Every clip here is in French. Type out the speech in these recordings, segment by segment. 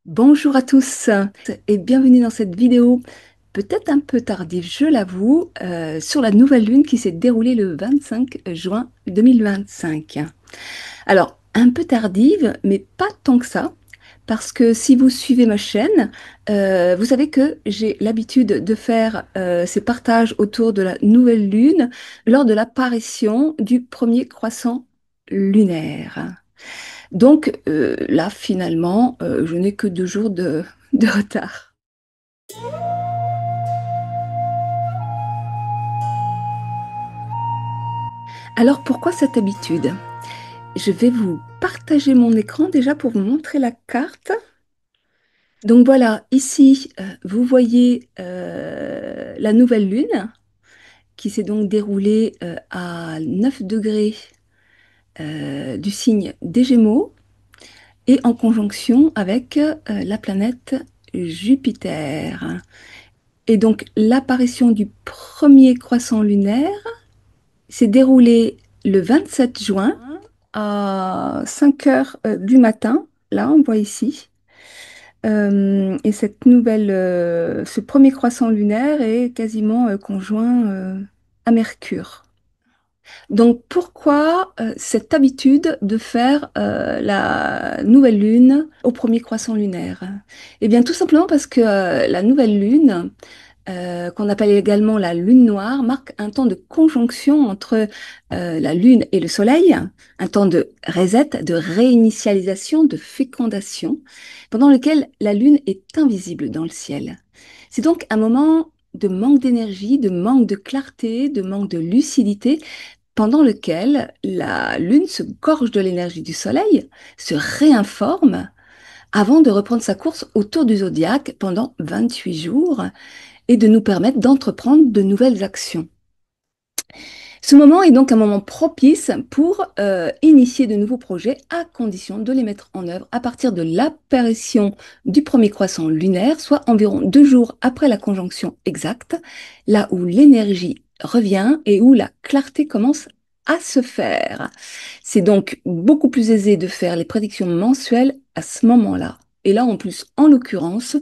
Bonjour à tous et bienvenue dans cette vidéo, peut-être un peu tardive, je l'avoue, sur la nouvelle lune qui s'est déroulée le 25 juin 2025. Alors, un peu tardive, mais pas tant que ça, parce que si vous suivez ma chaîne, vous savez que j'ai l'habitude de faire ces partages autour de la nouvelle lune lors de l'apparition du premier croissant lunaire. Donc là, finalement, je n'ai que 2 jours de retard. Alors pourquoi cette habitude? Je vais vous partager mon écran déjà pour vous montrer la carte. Donc voilà, ici, vous voyez la nouvelle lune qui s'est donc déroulée à 9 degrés du signe des Gémeaux et en conjonction avec la planète Jupiter. Et donc l'apparition du premier croissant lunaire s'est déroulée le 27 juin à 5 heures du matin. Là, on voit ici. Et ce premier croissant lunaire est quasiment conjoint à Mercure. Donc pourquoi cette habitude de faire la nouvelle lune au premier croissant lunaire? Eh bien tout simplement parce que la nouvelle lune, qu'on appelle également la lune noire, marque un temps de conjonction entre la lune et le soleil, un temps de reset, de réinitialisation, de fécondation, pendant lequel la lune est invisible dans le ciel. C'est donc un moment de manque d'énergie, de manque de clarté, de manque de lucidité, pendant lequel la lune se gorge de l'énergie du soleil, se réinforme avant de reprendre sa course autour du zodiaque pendant 28 jours et de nous permettre d'entreprendre de nouvelles actions. Ce moment est donc un moment propice pour initier de nouveaux projets à condition de les mettre en œuvre à partir de l'apparition du premier croissant lunaire, soit environ 2 jours après la conjonction exacte, là où l'énergie revient et où la clarté commence à se faire. C'est donc beaucoup plus aisé de faire les prédictions mensuelles à ce moment-là. Et là, en plus, en l'occurrence,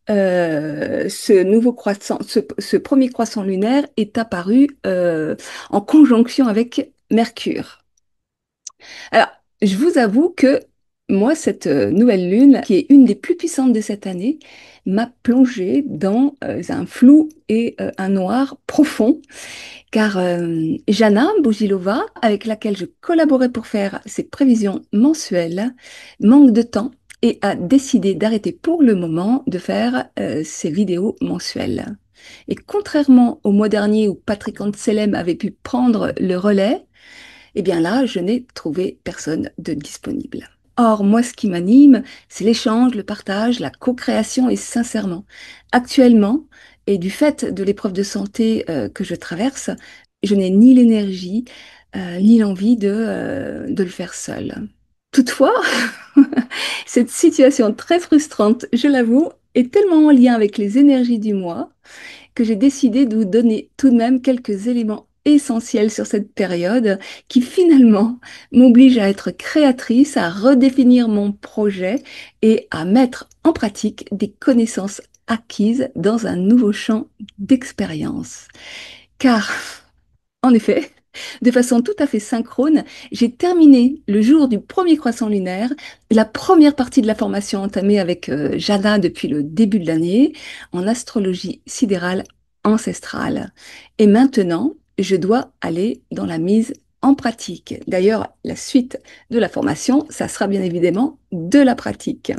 ce premier croissant lunaire est apparu en conjonction avec Mercure. Alors, je vous avoue que moi, cette nouvelle lune, qui est une des plus puissantes de cette année, m'a plongée dans un flou et un noir profond, car Jana Bouжилova, avec laquelle je collaborais pour faire ces prévisions mensuelles, manque de temps et a décidé d'arrêter pour le moment de faire ces vidéos mensuelles. Et contrairement au mois dernier où Patrick Anselem avait pu prendre le relais, eh bien là, je n'ai trouvé personne de disponible. Or, moi, ce qui m'anime, c'est l'échange, le partage, la co-création et sincèrement, actuellement, et du fait de l'épreuve de santé que je traverse, je n'ai ni l'énergie ni l'envie de le faire seule. Toutefois, cette situation très frustrante, je l'avoue, est tellement en lien avec les énergies du mois que j'ai décidé de vous donner tout de même quelques éléments essentiels sur cette période qui finalement m'oblige à être créatrice, à redéfinir mon projet et à mettre en pratique des connaissances acquises dans un nouveau champ d'expérience. Car, en effet, de façon tout à fait synchrone, j'ai terminé le jour du premier croissant lunaire, la première partie de la formation entamée avec Jana depuis le début de l'année en astrologie sidérale ancestrale. Et maintenant, je dois aller dans la mise en pratique. D'ailleurs, la suite de la formation, ça sera bien évidemment de la pratique.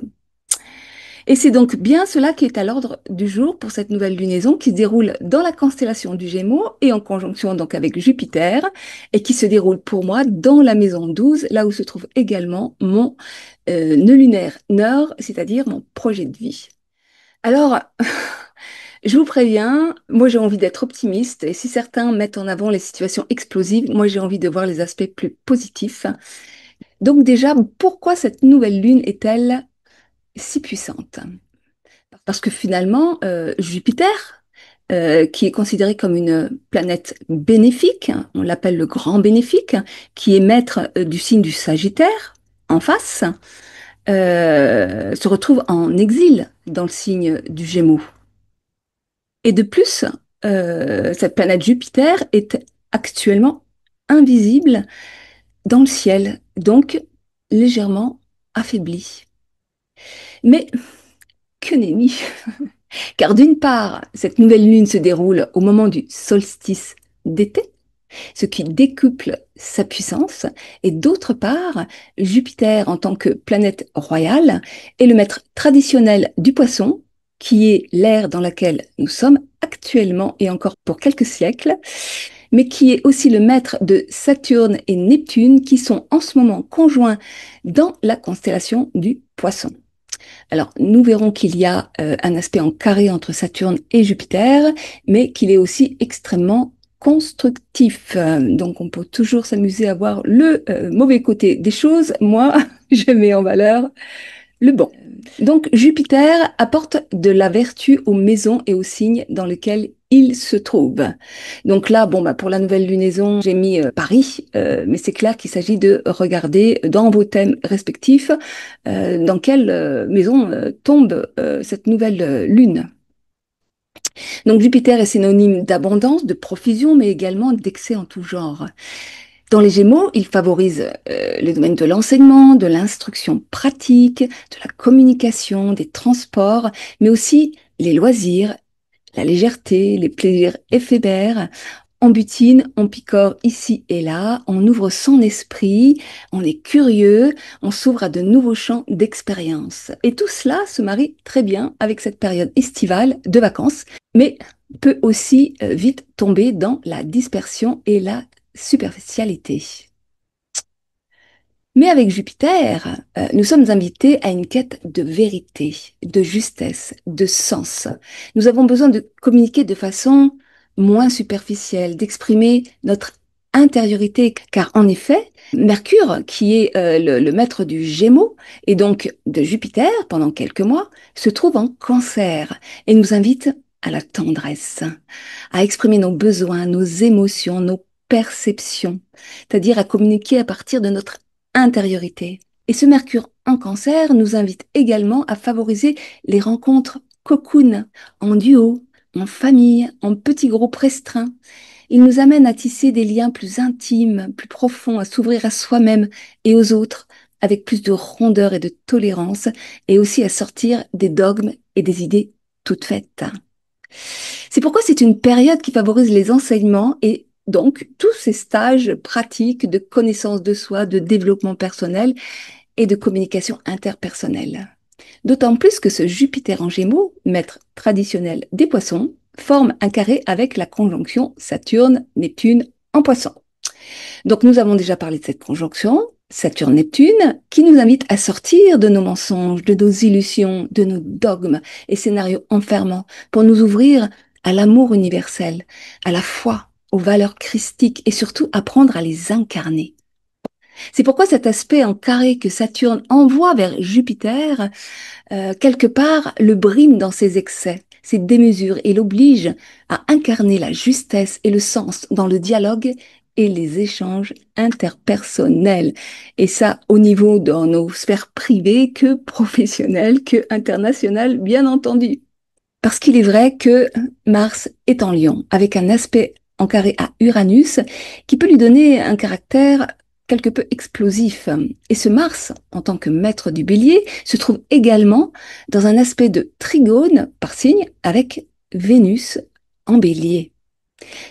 Et c'est donc bien cela qui est à l'ordre du jour pour cette nouvelle lunaison qui se déroule dans la constellation du Gémeaux et en conjonction donc avec Jupiter et qui se déroule pour moi dans la maison 12, là où se trouve également mon nœud lunaire nord, c'est-à-dire mon projet de vie. Alors, je vous préviens, moi j'ai envie d'être optimiste et si certains mettent en avant les situations explosives, moi j'ai envie de voir les aspects plus positifs. Donc déjà, pourquoi cette nouvelle lune est-elle si puissante? Parce que finalement, Jupiter, qui est considéré comme une planète bénéfique, hein, on l'appelle le grand bénéfique, qui est maître du signe du Sagittaire, en face, se retrouve en exil dans le signe du Gémeaux. Et de plus, cette planète Jupiter est actuellement invisible dans le ciel, donc légèrement affaiblie. Mais que nenni! Car d'une part, cette nouvelle lune se déroule au moment du solstice d'été, ce qui décuple sa puissance, et d'autre part, Jupiter en tant que planète royale est le maître traditionnel du poisson, qui est l'ère dans laquelle nous sommes actuellement et encore pour quelques siècles, mais qui est aussi le maître de Saturne et Neptune, qui sont en ce moment conjoints dans la constellation du poisson. Alors, nous verrons qu'il y a un aspect en carré entre Saturne et Jupiter, mais qu'il est aussi extrêmement constructif. Donc, on peut toujours s'amuser à voir le mauvais côté des choses. Moi, je mets en valeur le bon. Donc, Jupiter apporte de la vertu aux maisons et aux signes dans lesquels il se trouve. Donc là, bon, bah, pour la nouvelle lunaison, j'ai mis Paris, mais c'est clair qu'il s'agit de regarder dans vos thèmes respectifs dans quelle maison tombe cette nouvelle lune. Donc Jupiter est synonyme d'abondance, de profusion, mais également d'excès en tout genre. Dans les Gémeaux, il favorise les domaines de l'enseignement, de l'instruction pratique, de la communication, des transports, mais aussi les loisirs, la légèreté, les plaisirs éphémères. On butine, on picore ici et là, on ouvre son esprit, on est curieux, on s'ouvre à de nouveaux champs d'expérience. Et tout cela se marie très bien avec cette période estivale de vacances, mais peut aussi vite tomber dans la dispersion et la superficialité. Mais avec Jupiter, nous sommes invités à une quête de vérité, de justesse, de sens. Nous avons besoin de communiquer de façon moins superficielle, d'exprimer notre intériorité, car en effet, Mercure, qui est le maître du Gémeaux et donc de Jupiter pendant quelques mois, se trouve en Cancer et nous invite à la tendresse, à exprimer nos besoins, nos émotions, nos perceptions, c'est-à-dire à communiquer à partir de notre intériorité. Et ce Mercure en Cancer nous invite également à favoriser les rencontres cocoon, en duo, en famille, en petits groupes restreints. Il nous amène à tisser des liens plus intimes, plus profonds, à s'ouvrir à soi-même et aux autres avec plus de rondeur et de tolérance, et aussi à sortir des dogmes et des idées toutes faites. C'est pourquoi c'est une période qui favorise les enseignements et donc tous ces stages pratiques de connaissance de soi, de développement personnel et de communication interpersonnelle. D'autant plus que ce Jupiter en Gémeaux, maître traditionnel des poissons, forme un carré avec la conjonction Saturne-Neptune en poisson. Donc nous avons déjà parlé de cette conjonction, Saturne-Neptune, qui nous invite à sortir de nos mensonges, de nos illusions, de nos dogmes et scénarios enfermants pour nous ouvrir à l'amour universel, à la foi, aux valeurs christiques et surtout apprendre à les incarner. C'est pourquoi cet aspect en carré que Saturne envoie vers Jupiter, quelque part, le brime dans ses excès, ses démesures et l'oblige à incarner la justesse et le sens dans le dialogue et les échanges interpersonnels. Et ça, au niveau de nos sphères privées que professionnelles, que internationales, bien entendu. Parce qu'il est vrai que Mars est en Lion, avec un aspect en carré à Uranus, qui peut lui donner un caractère quelque peu explosif. Et ce Mars, en tant que maître du Bélier, se trouve également dans un aspect de trigone par signe avec Vénus en Bélier.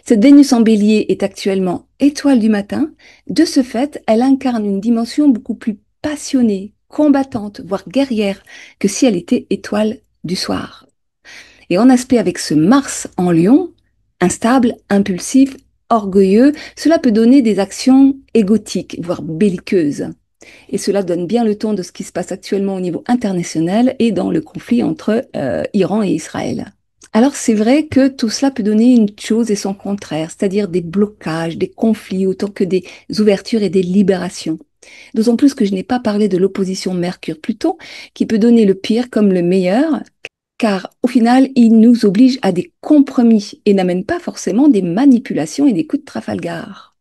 Cette Vénus en Bélier est actuellement étoile du matin. De ce fait, elle incarne une dimension beaucoup plus passionnée, combattante, voire guerrière, que si elle était étoile du soir. Et en aspect avec ce Mars en Lion, instable, impulsif, orgueilleux, cela peut donner des actions égotiques, voire belliqueuses. Et cela donne bien le ton de ce qui se passe actuellement au niveau international et dans le conflit entre Iran et Israël. Alors c'est vrai que tout cela peut donner une chose et son contraire, c'est-à-dire des blocages, des conflits, autant que des ouvertures et des libérations. D'autant plus que je n'ai pas parlé de l'opposition Mercure-Pluton, qui peut donner le pire comme le meilleur, car au final, il nous oblige à des compromis et n'amène pas forcément des manipulations et des coups de Trafalgar.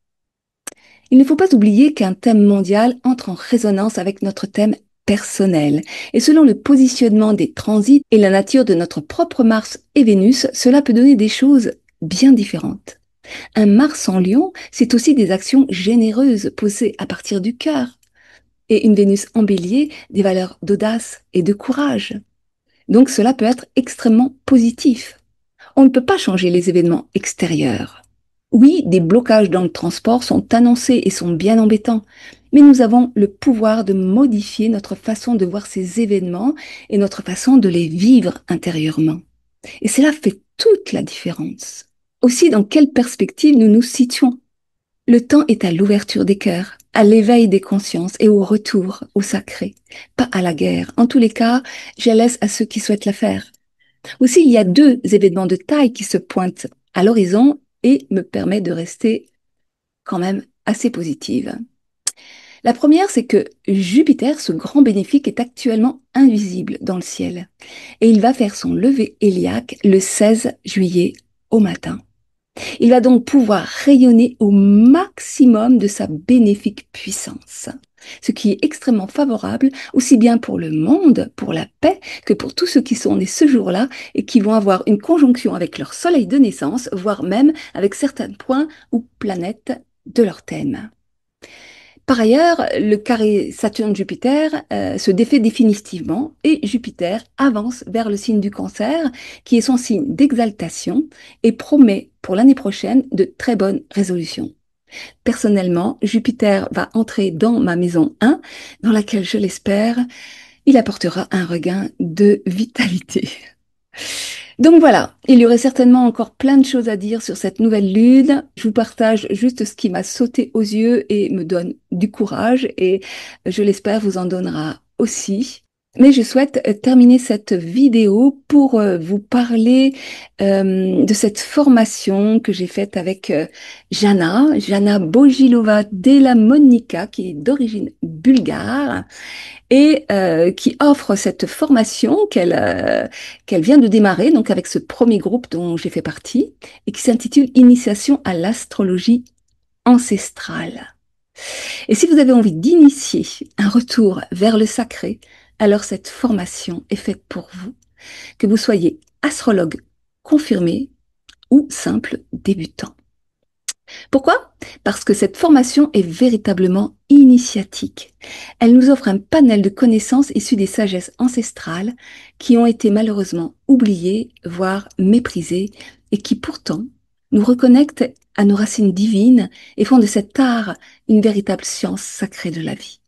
Il ne faut pas oublier qu'un thème mondial entre en résonance avec notre thème personnel. Et selon le positionnement des transits et la nature de notre propre Mars et Vénus, cela peut donner des choses bien différentes. Un Mars en Lion, c'est aussi des actions généreuses posées à partir du cœur. Et une Vénus en Bélier, des valeurs d'audace et de courage. Donc cela peut être extrêmement positif. On ne peut pas changer les événements extérieurs. Oui, des blocages dans le transport sont annoncés et sont bien embêtants, mais nous avons le pouvoir de modifier notre façon de voir ces événements et notre façon de les vivre intérieurement. Et cela fait toute la différence. Aussi, dans quelle perspective nous nous situons. Le temps est à l'ouverture des cœurs, à l'éveil des consciences et au retour au sacré, pas à la guerre. En tous les cas, je laisse à ceux qui souhaitent la faire. Aussi, il y a deux événements de taille qui se pointent à l'horizon et me permettent de rester quand même assez positive. La première, c'est que Jupiter, ce grand bénéfique, est actuellement invisible dans le ciel et il va faire son lever héliaque le 16 juillet au matin. Il va donc pouvoir rayonner au maximum de sa bénéfique puissance, ce qui est extrêmement favorable aussi bien pour le monde, pour la paix, que pour tous ceux qui sont nés ce jour-là et qui vont avoir une conjonction avec leur soleil de naissance, voire même avec certains points ou planètes de leur thème. Par ailleurs, le carré Saturne-Jupiter se défait définitivement et Jupiter avance vers le signe du Cancer, qui est son signe d'exaltation et promet pour l'année prochaine de très bonnes résolutions. Personnellement, Jupiter va entrer dans ma maison 1, dans laquelle, je l'espère, il apportera un regain de vitalité. Donc voilà, il y aurait certainement encore plein de choses à dire sur cette nouvelle lune. Je vous partage juste ce qui m'a sauté aux yeux et me donne du courage et je l'espère vous en donnera aussi. Mais je souhaite terminer cette vidéo pour vous parler de cette formation que j'ai faite avec Jana Bojilova Della Monica, qui est d'origine bulgare et qui offre cette formation qu'elle vient de démarrer, donc avec ce premier groupe dont j'ai fait partie, et qui s'intitule Initiation à l'astrologie ancestrale. Et si vous avez envie d'initier un retour vers le sacré, alors cette formation est faite pour vous, que vous soyez astrologue confirmé ou simple débutant. Pourquoi? Parce que cette formation est véritablement initiatique. Elle nous offre un panel de connaissances issues des sagesses ancestrales qui ont été malheureusement oubliées, voire méprisées, et qui pourtant nous reconnectent à nos racines divines et font de cet art une véritable science sacrée de la vie.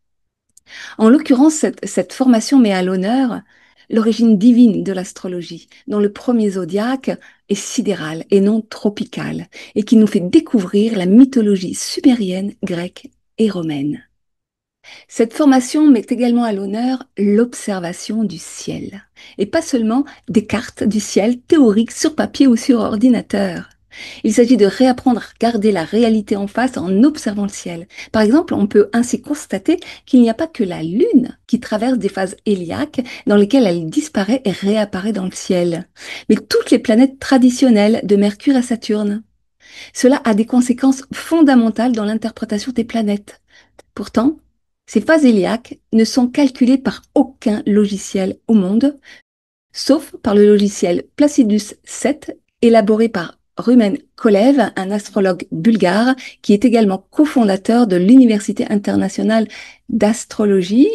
En l'occurrence, cette formation met à l'honneur l'origine divine de l'astrologie, dont le premier zodiaque est sidéral et non tropical, et qui nous fait découvrir la mythologie sumérienne, grecque et romaine. Cette formation met également à l'honneur l'observation du ciel, et pas seulement des cartes du ciel théoriques sur papier ou sur ordinateur. Il s'agit de réapprendre à regarder la réalité en face en observant le ciel. Par exemple, on peut ainsi constater qu'il n'y a pas que la Lune qui traverse des phases héliaques dans lesquelles elle disparaît et réapparaît dans le ciel, mais toutes les planètes traditionnelles de Mercure à Saturne. Cela a des conséquences fondamentales dans l'interprétation des planètes. Pourtant, ces phases héliaques ne sont calculées par aucun logiciel au monde, sauf par le logiciel Placidus 7, élaboré par Rumen Kolev, un astrologue bulgare qui est également cofondateur de l'Université internationale d'astrologie.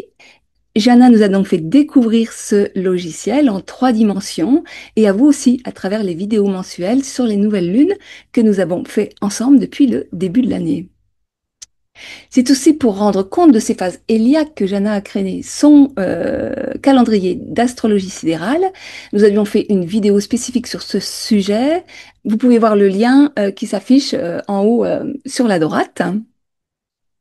Jana nous a donc fait découvrir ce logiciel en 3 dimensions et à vous aussi à travers les vidéos mensuelles sur les nouvelles lunes que nous avons fait ensemble depuis le début de l'année. C'est aussi pour rendre compte de ces phases héliaques que Jana a créé son calendrier d'astrologie sidérale. Nous avions fait une vidéo spécifique sur ce sujet. Vous pouvez voir le lien qui s'affiche en haut sur la droite.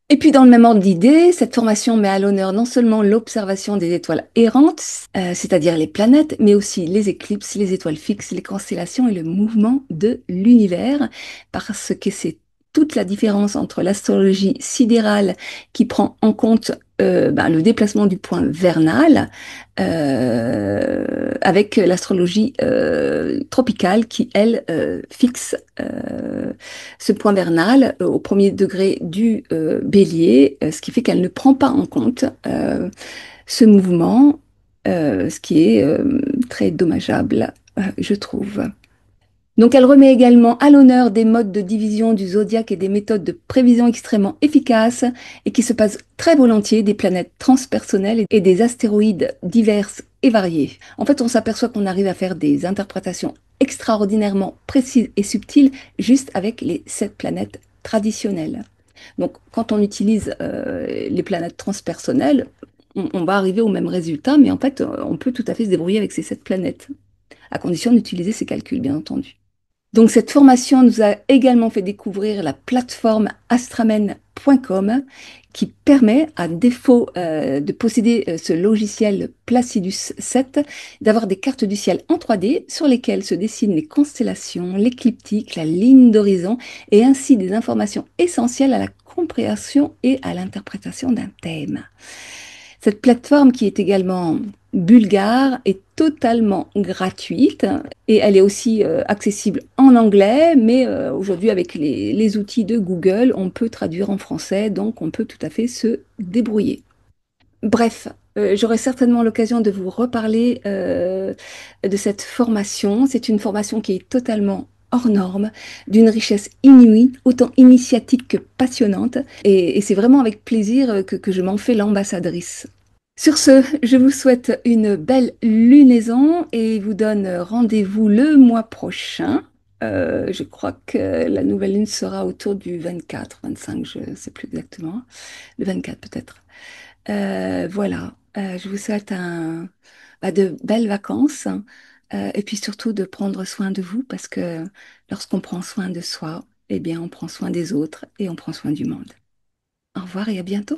Et puis dans le même ordre d'idée, cette formation met à l'honneur non seulement l'observation des étoiles errantes, c'est-à-dire les planètes, mais aussi les éclipses, les étoiles fixes, les constellations et le mouvement de l'univers, parce que c'est toute la différence entre l'astrologie sidérale qui prend en compte le déplacement du point vernal avec l'astrologie tropicale qui, elle, fixe ce point vernal au premier degré du bélier, ce qui fait qu'elle ne prend pas en compte ce mouvement, ce qui est très dommageable, je trouve. Donc elle remet également à l'honneur des modes de division du zodiaque et des méthodes de prévision extrêmement efficaces et qui se passent très volontiers des planètes transpersonnelles et des astéroïdes diverses et variés. En fait, on s'aperçoit qu'on arrive à faire des interprétations extraordinairement précises et subtiles juste avec les 7 planètes traditionnelles. Donc quand on utilise les planètes transpersonnelles, on va arriver au même résultat, mais en fait, on peut tout à fait se débrouiller avec ces 7 planètes, à condition d'utiliser ces calculs, bien entendu. Donc cette formation nous a également fait découvrir la plateforme astramen.com qui permet, à défaut de posséder ce logiciel Placidus 7, d'avoir des cartes du ciel en 3D sur lesquelles se dessinent les constellations, l'écliptique, la ligne d'horizon et ainsi des informations essentielles à la compréhension et à l'interprétation d'un thème. Cette plateforme qui est également bulgare est totalement gratuite et elle est aussi accessible en anglais, mais aujourd'hui avec les outils de Google, on peut traduire en français, donc on peut tout à fait se débrouiller. Bref, j'aurai certainement l'occasion de vous reparler de cette formation. C'est une formation qui est totalement hors norme, d'une richesse inouïe, autant initiatique que passionnante. Et c'est vraiment avec plaisir que je m'en fais l'ambassadrice. Sur ce, je vous souhaite une belle lunaison et vous donne rendez-vous le mois prochain. Je crois que la nouvelle lune sera autour du 24, 25, je ne sais plus exactement. Le 24 peut-être. Voilà. Je vous souhaite de belles vacances, et puis surtout de prendre soin de vous parce que lorsqu'on prend soin de soi, eh bien on prend soin des autres et on prend soin du monde. Au revoir et à bientôt.